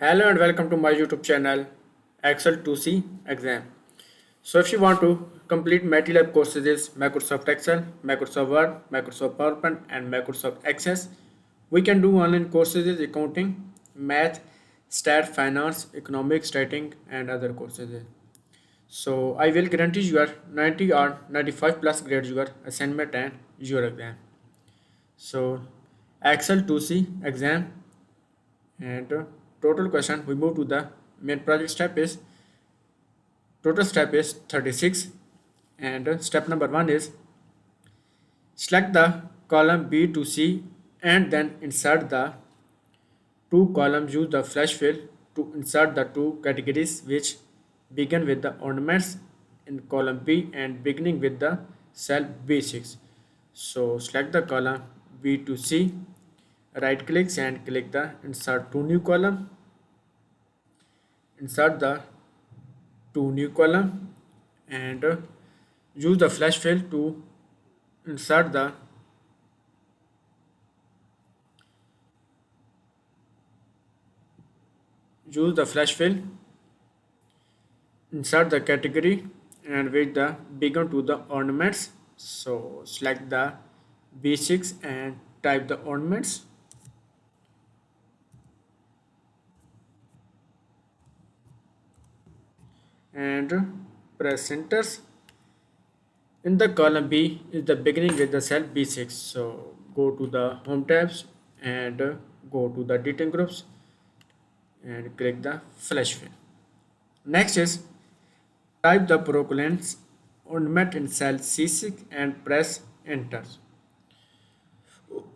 Hello and welcome to my YouTube channel Excel2C exam. So if you want to complete MylTLab courses is Microsoft Excel, Microsoft Word, Microsoft PowerPoint and Microsoft Access. We can do online courses is accounting, math, stat, finance, economics, stating and other courses. So I will guarantee you are 90 or 95 plus grades your assignment and your exam. So Excel2C exam and total question we move to the main project step is total step is 36 and step number 1 is select the column B to C and then insert the two columns. Use the flash fill to insert the two categories which begin with the ornaments in column B and beginning with the cell B6. So select the column B to C, right click and click the insert two new column. Insert the two new column and use the flash fill to insert the use the flash fill insert the category and with the begin to the ornaments. So select the B6 and type the ornaments and press enter. In the column B is the beginning with the cell B6. So go to the home tabs and go to the detail groups and click the flash fill. Next is type the proclaims ornament in cell C6 and press enter.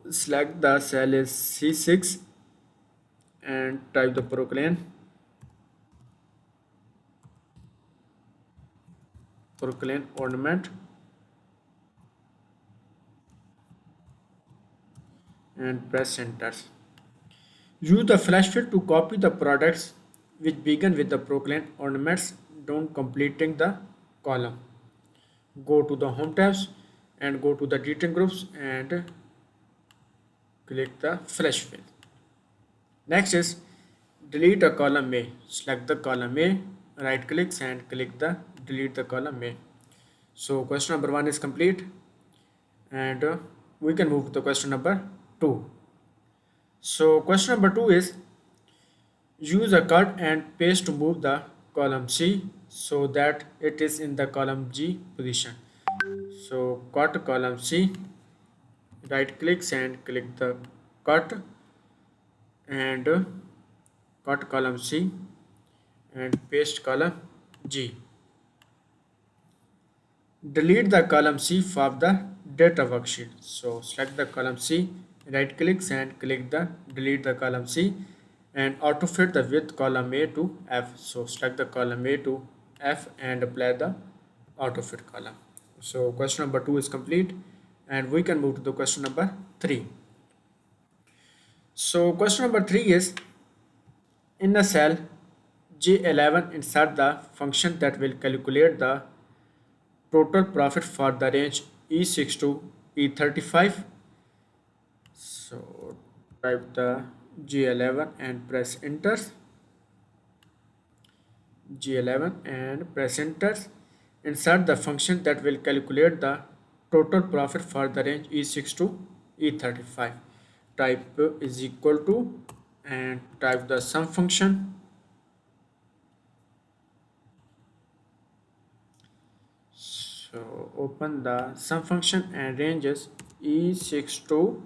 Select the cell is C6 and type the proclaim ornament and press enter. Use the flash fill to copy the products which begin with the proclaim ornaments down completing the column. Go to the home tabs and go to the detail groups and click the flash fill. Next is delete a column A. Select the column A, right click and click the delete the column A. So question number 1 is complete and we can move to question number 2. So question number 2 is use a cut and paste to move the column C so that it is in the column G position. So cut column C, right click and click the cut and cut column C and paste column G. Delete the column C for the data worksheet. So select the column C, right click and click the delete the column C and auto fit the width column A to F. So select the column A to F and apply the auto fit column. So question number 2 is complete and we can move to the question number 3. So question number 3 is in the cell G11 insert the function that will calculate the total profit for the range E6 to E35. So type the G11 and press enter. G11 and press enter. Insert the function that will calculate the total profit for the range E6 to E35. Type is equal to and type the sum function. So open the sum function and ranges E6 to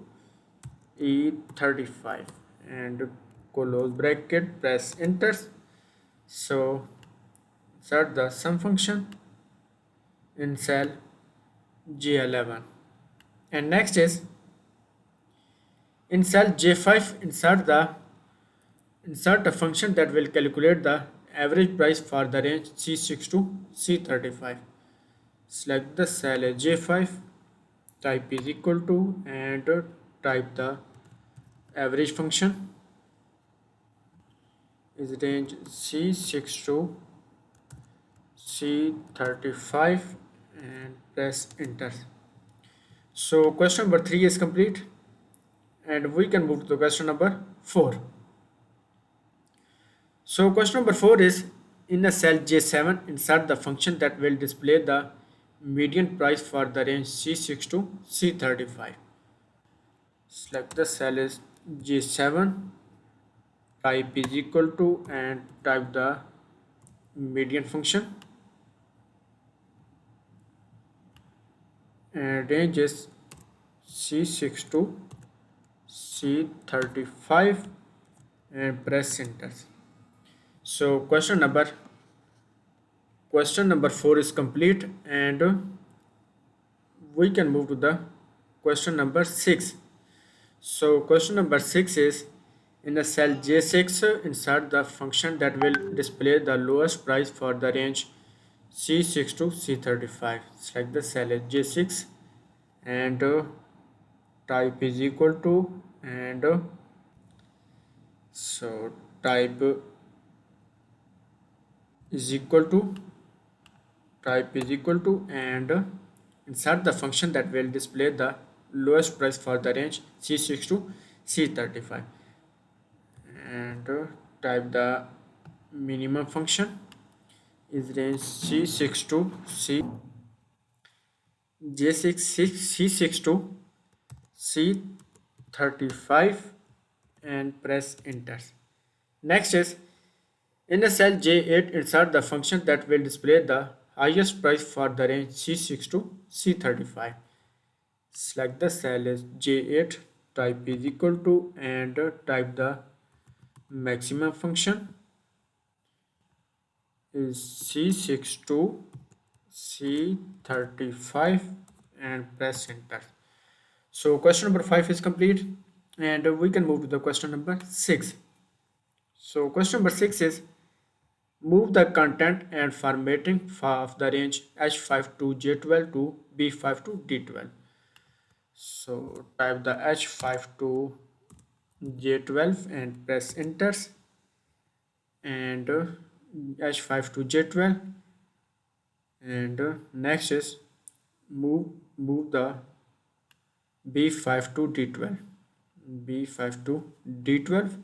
E35 and close bracket, press enter. So insert the sum function in cell G11 and next is in cell J5 insert a function that will calculate the average price for the range C6 to C35. Select the cell as J5, type is equal to and type the average function is range C6 to C35 and press enter. So question number 3 is complete and we can move to question number 4. So question number 4 is, in a cell J7, insert the function that will display the median price for the range C6 to C35. Select the cell is J7, type is equal to, and type the median function, and range is C6 to C35, and press enter. So question number 4 is complete, and we can move to the question number 6. So question number 6 is, in the cell J6, insert the function that will display the lowest price for the range C6 to C35. Select the cell as J6, and type is equal to, and so type is equal to, and insert the function that will display the lowest price for the range C6 to C35, and type the minimum function is range C6 to C6 to C35, and press enter. Next is, in the cell J8, insert the function that will display the highest price for the range C6 to C35. Select the cell as J8, type is equal to, and type the maximum function is C6 to C35, and press enter. So question number 5 is complete, and we can move to the question number 6. So question number 6 is, move the content and formatting of the range H5 to J12 to B5 to D12. So type the H5 to J12 and press enter, and H5 to J12, and next is move the B5 to D12,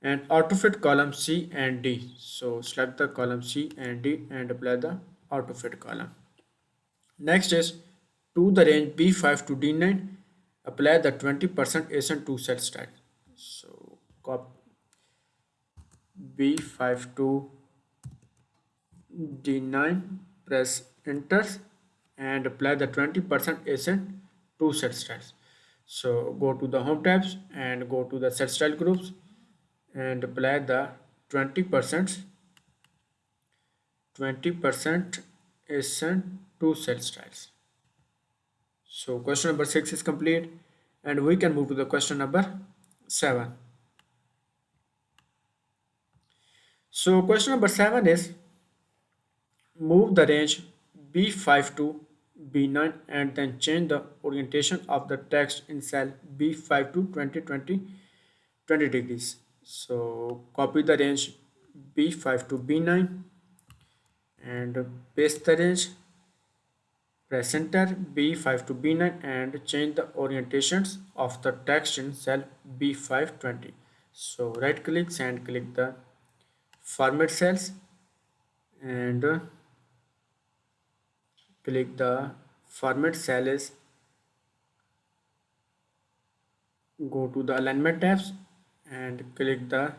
and autofit column C and D. So select the column C and D and apply the autofit column. Next is, to the range B5 to D9, apply the 20% ASIN to set style. So copy B5 to D9, press enter, and apply the 20% ASIN to set styles. So go to the home tabs and go to the set style groups and apply the 20% ASIN to set styles. So question number 6 is complete, and we can move to the question number 7. So question number 7 is, move the range B5 to B9 and then change the orientation of the text in cell B5 to 20 degrees. So copy the range B5 to B9 and paste the range, press enter, B5 to B9, and change the orientations of the text in cell B520. So right click and click the format cells, and click the format cell is, go to the alignment tabs and click the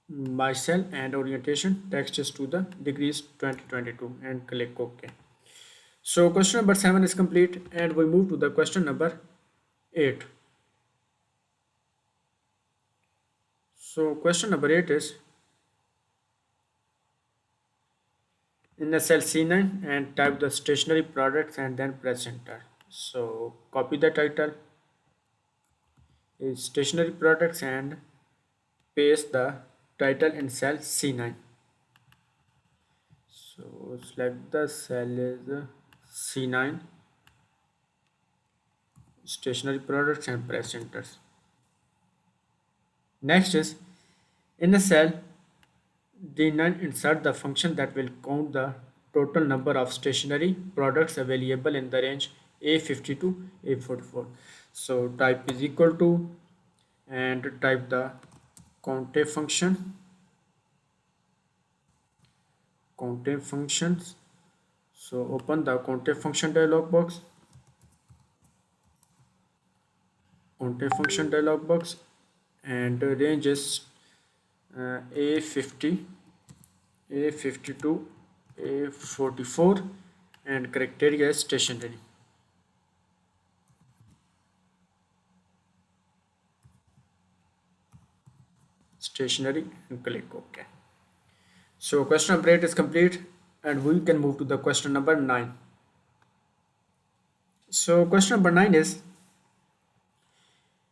my cell and orientation text is to the degrees 2022 and click OK. So question number 7 is complete, and we move to the question number 8. So question number 8 is, in the cell C9 and type the stationery products and then press enter. So copy the title is stationery products and paste the title in cell C9. So select the cell is C9 stationery products and press enter. Next is, in the cell D9, insert the function that will count the total number of stationery products available in the range A50 to A44. So type is equal to, and type the count function contain functions. So open the contain function dialog box. Contain function dialog box, and the range is A50, A52, A44, and criteria is stationary. Stationary and click OK. So question number 8 is complete, and we can move to the question number 9. So question number 9 is,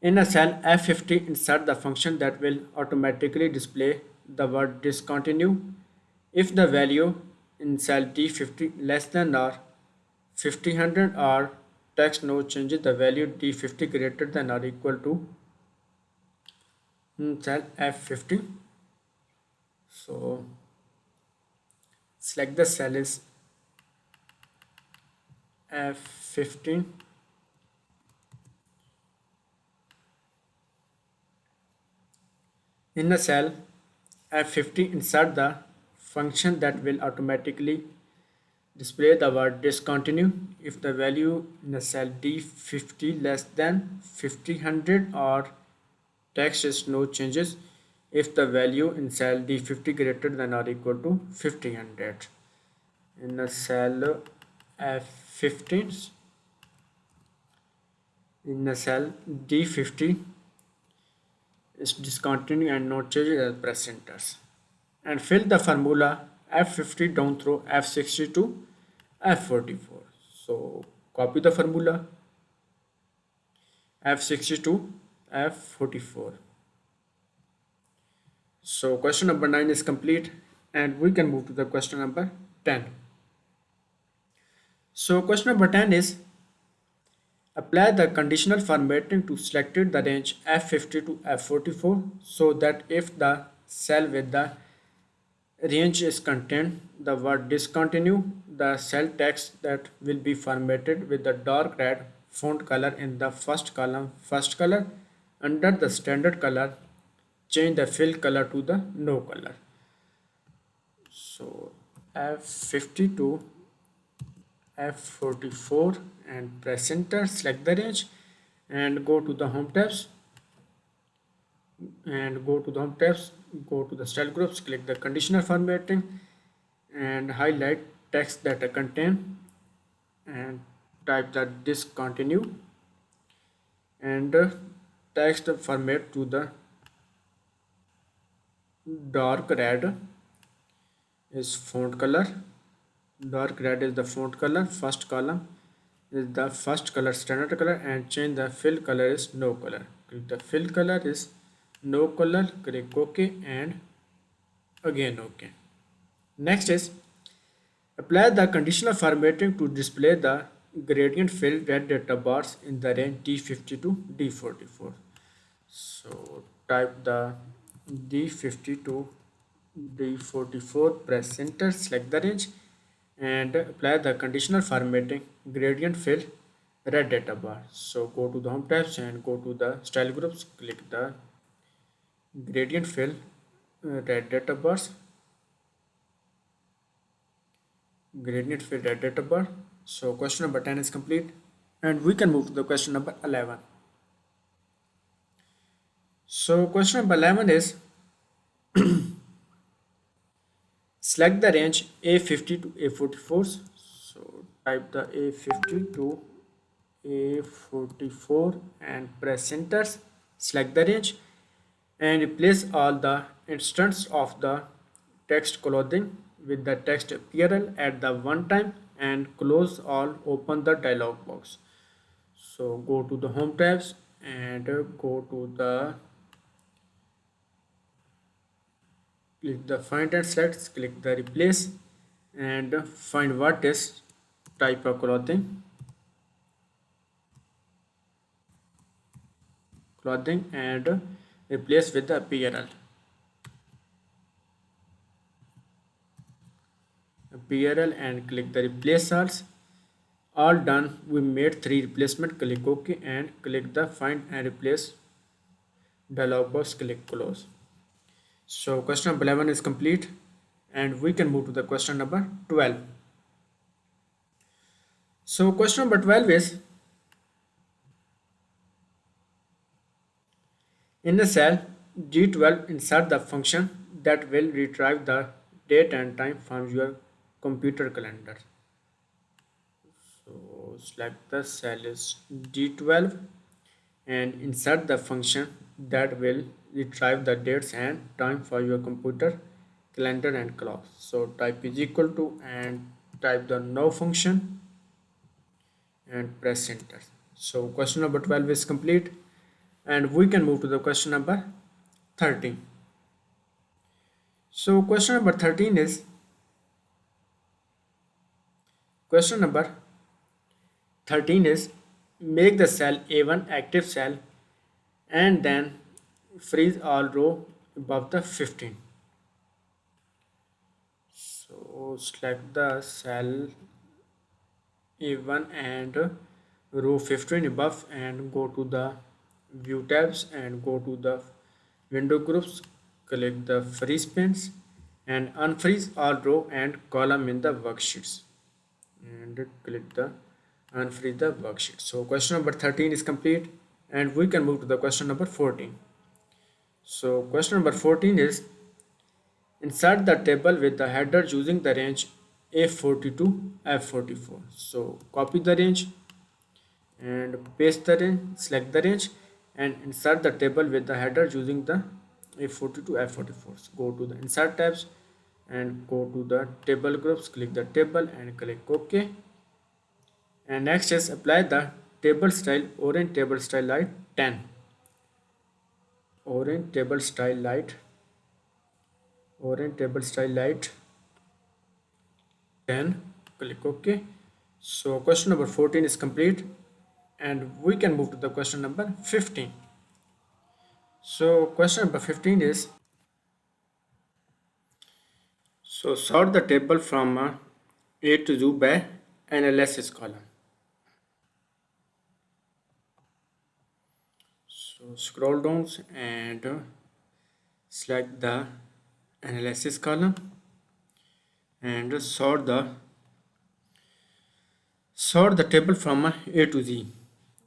in a cell F50, insert the function that will automatically display the word discontinue if the value in cell D50 less than or 50 or text no changes, the value D50 greater than or equal to cell F50. So select the cell is F15. In the cell F50, insert the function that will automatically display the word discontinue if the value in the cell D50 less than 50 or text is no changes if the value in cell D50 greater than or equal to 50. In the cell F15, in the cell D50 is discontinue and no changes as press enters. And fill the formula F50 down through F60 to F44. So copy the formula F60 to F44. So question number 9 is complete, and we can move to the question number 10. So question number 10 is, apply the conditional formatting to selected the range F50 to F44 so that if the cell with the range is contained the word discontinue, the cell text that will be formatted with the dark red font color in the first column first color. Under the standard color, change the fill color to the no color. So F50 to F44 and press enter, select the range and go to the home tabs, go to the style groups, click the conditional formatting and highlight text that contain and type the discontinue and text format to the dark red is font color. Dark red is the font color. First column is the first color standard color and change the fill color is no color. Click the fill color is no color, click OK and again OK. Next is, apply the conditional formatting to display the gradient fill red data bars in the range D50 to D44. So type the D50 to D44, press enter, select the range and apply the conditional formatting gradient fill red data bar. So go to the home tabs and go to the style groups, click the gradient fill red data bars, gradient fill red data bar. So question number 10 is complete, and we can move to the question number 11. So question number 11 is, select the range A50 to A44. So type the A50 to A44 and press enter, select the range and replace all the instants of the text clothing with the text apparel at the one time and close all, open the dialog box. So go to the home tabs and go to the, click the find and select, click the replace and find what is type of clothing and replace with the apparel and click the replace all done. We made 3 replacement, click OK and click the find and replace dialog box, click close. So question number 11 is complete, And we can move to the question number 12. So question number 12 is, in a cell G12 insert the function that will retrieve the date and time from your computer calendar. So select the cell is G12 and insert the function that will retrieve the dates and time for your computer calendar and clock. So type is equal to and type the no function and press enter. So question number 12 is complete, and we can move to the question number 13. So question number 13 is, make the cell A1 active cell and then freeze all row above the 15. So select the cell A1 and row 15 above and go to the view tabs and go to the window groups, click the freeze pins and unfreeze all row and column in the worksheets and click the unfreeze the worksheet. So question number 13 is complete, and we can move to the question number 14. So question number 14 is, insert the table with the header using the range F42 F44. So copy the range and paste the range, select the range and insert the table with the header using the F42 F44. So go to the insert tabs and go to the table groups, click the table and click OK. And next is apply the table style orange table style light 10. Orange table style light 10, click OK. So question number 14 is complete, and we can move to the question number 15. So question number 15 is, so sort the table from A to Z by analysis column. So scroll down and select the analysis column and sort the table from A to Z.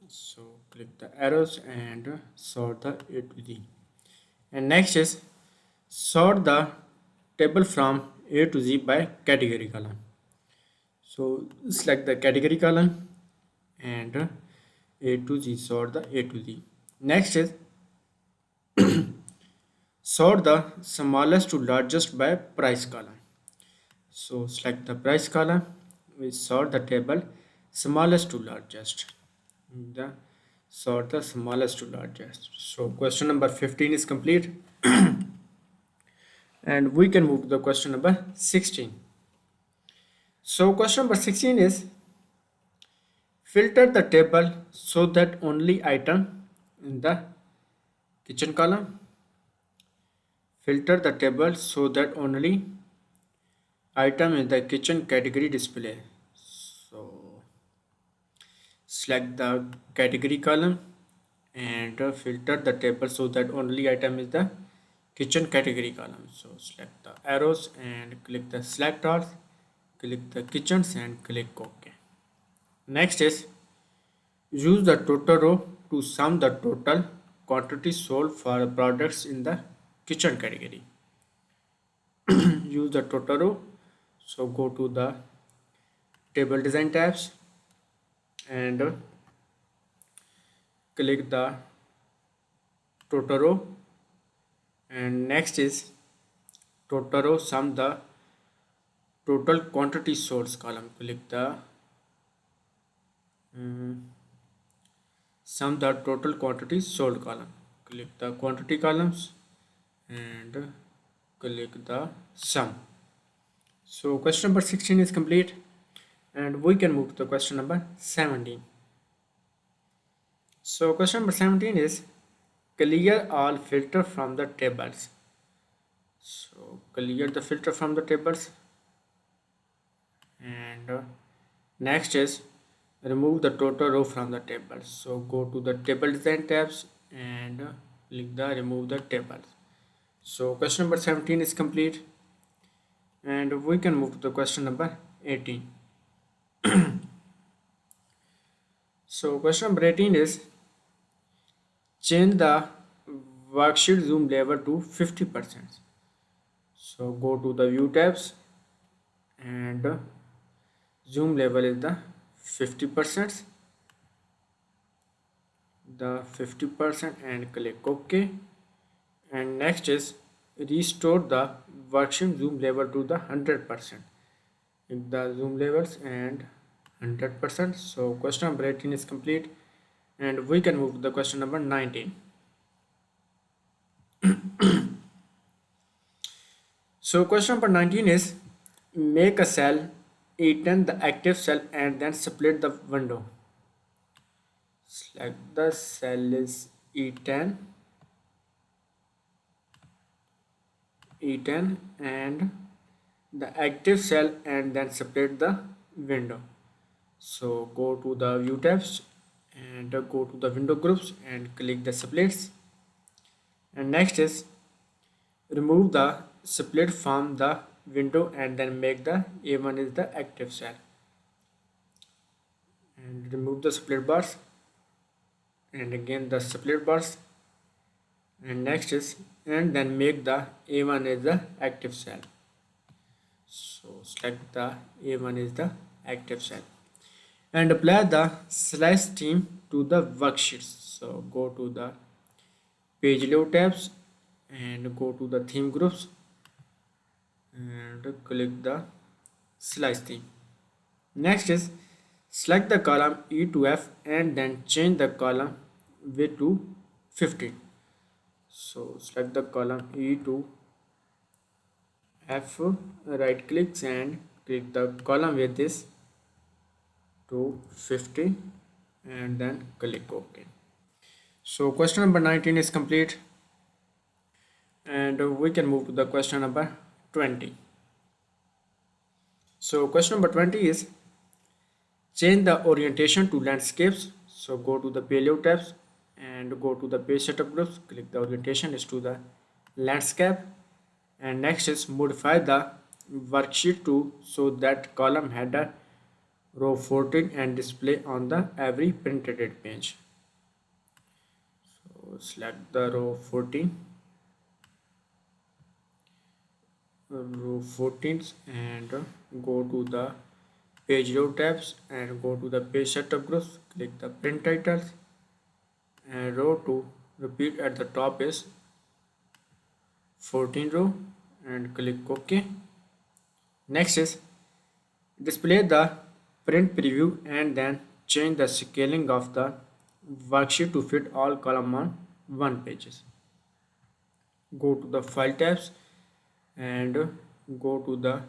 So click the arrows and sort the A to Z. And next is sort the table from A to Z by category column. So select the category column and A to Z, sort the A to Z. Next is sort the smallest to largest by price column. So select the price column, we sort the table smallest to largest. The sort the smallest to largest. So question number 15 is complete, and we can move to the question number 16. So question number 16 is, filter the table so that only item in the kitchen column. Filter the table so that only item in the kitchen category display. So select the category column and filter the table so that only item is the kitchen category column. So select the arrows and click the select all, click the kitchens and click OK. Next is use the total row to sum the total quantity sold for products in the kitchen category. Use the total row. So go to the table design tabs and click the total row, and next is total row sum the total quantity source column. Click the sum the total quantity sold column. Click the quantity columns and click the sum. So question number 16 is complete, and we can move to the question number 17. So question number 17 is, clear all filter from the tables. So clear the filter from the tables, and next is remove the total row from the table. So go to the table design tabs and click the remove the tables. So question number 17 is complete, And we can move to the question number 18. So question number 18 is change the worksheet zoom level to 50%. So go to the view tabs and zoom level is the 50%, and click OK. And next is restore the worksheet zoom level to the 100%. If the zoom levels and 100%. So question number 18 is complete, and we can move to the question number 19. So question number 19 is make a cell E10 the active cell and then split the window. Select the cell is E10 and the active cell and then split the window. So go to the view tabs and go to the window groups and click the splits. And next is remove the split from the window and then make the A1 is the active cell. And remove the split bars and again the split bars. And next is and then make the A1 is the active cell. So select the A1 is the active cell and apply the slice theme to the worksheets. So go to the page layout tabs and go to the theme groups and click the slice theme. Next is select the column E to F and then change the column width to 15. So select the column E to F, right clicks and click the column width is to 50 and then click OK. So question number 19 is complete, and we can move to the question number 20. So question number 20 is change the orientation to landscapes. So go to the page layout tabs and go to the page setup groups, click the orientation is to the landscape, and next is modify the worksheet to so that column header row 14 and display on the every printed page. So select the row 14 and go to the page layout tabs and go to the page setup groups, click the print titles and row to repeat at the top is 14 row and click OK. Next is display the print preview and then change the scaling of the worksheet to fit all column on one pages. Go to the file tabs and go to the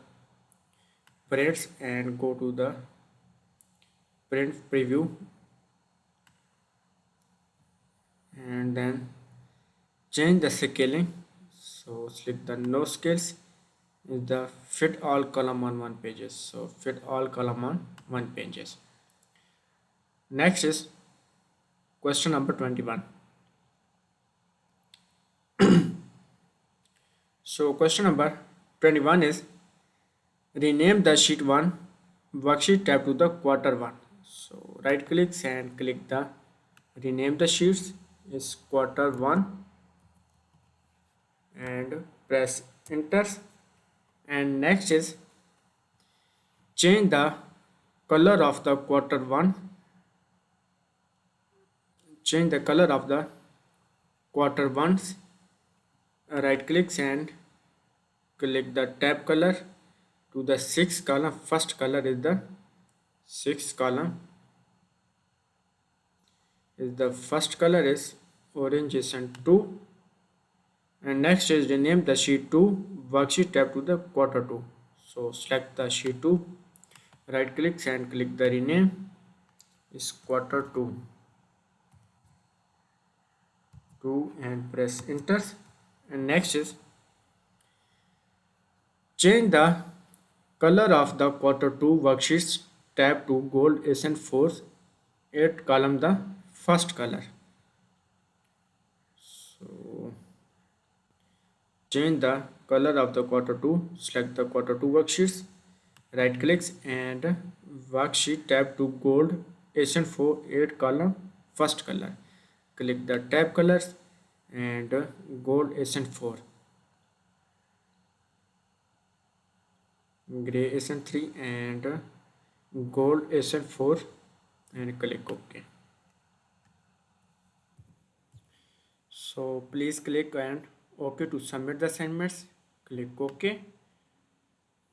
prints and go to the print preview and then change the scaling. So select the no scales is the fit all column on one pages. So fit all column on one pages. Next is question number 21. So question number 21 is rename the sheet 1 worksheet tab to the quarter 1. So right clicks and click the rename the sheets is quarter 1 and press enter. And next is change the color of the quarter 1, change the color of the quarter 1's, right clicks and click the tab color to the 6th column. First color is the 6th column is the first color is orange and 2, and next is rename the sheet 2 worksheet tab to the quarter 2. So select the sheet 2, right clicks and click the rename is quarter 2 and press enter. And next is change the color of the quarter 2 worksheets tab to gold accent 4 8 column the first color. So change the color of the quarter 2, select the quarter 2 worksheets, right clicks and worksheet tab to gold Asian 4 8 column first color. Click the tab colors and gold Asian 4, gray Asian 3 and gold Asian 4 and click OK. So please click and OK to submit the assignments. Click OK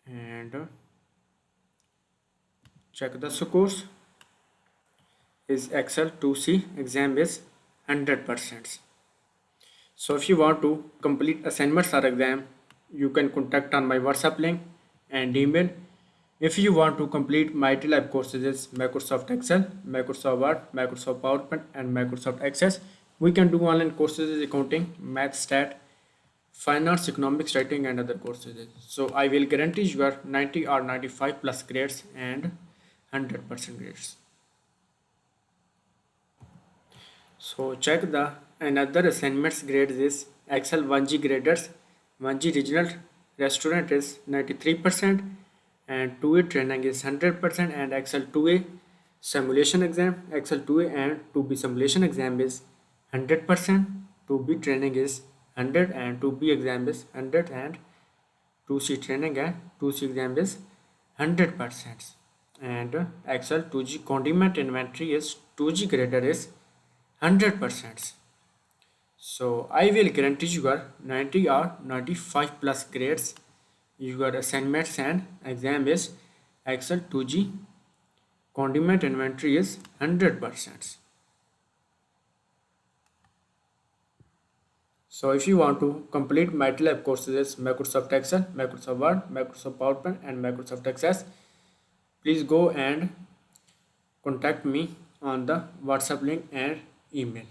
and check the scores. Is Excel2C exam is 100%. So if you want to complete assignments or exam, you can contact on my WhatsApp link and email. If you want to complete MylTLab courses is Microsoft Excel, Microsoft Word, Microsoft PowerPoint and Microsoft Access. We can do online courses is accounting, math, stat, finance, economics, writing and other courses. So I will guarantee you are 90 or 95 plus grades and 100% grades. So check the another assignments grades is Excel 1G graders. 1G regional restaurant is 93% and 2A training is 100% and Excel 2A simulation exam, Excel 2A and 2B simulation exam is 100%, 2B training is 100 and 2B exam is 100 and 2C training and 2C exam is 100% and Excel 2G condiment inventory is 2G grader is 100%. So I will guarantee you are 90 or 95 plus grades. Your assignments and exam is Excel 2G condiment inventory is 100%. So if you want to complete MylTLab courses Microsoft Excel, Microsoft Word, Microsoft PowerPoint and Microsoft Access, please go and contact me on the WhatsApp link and email.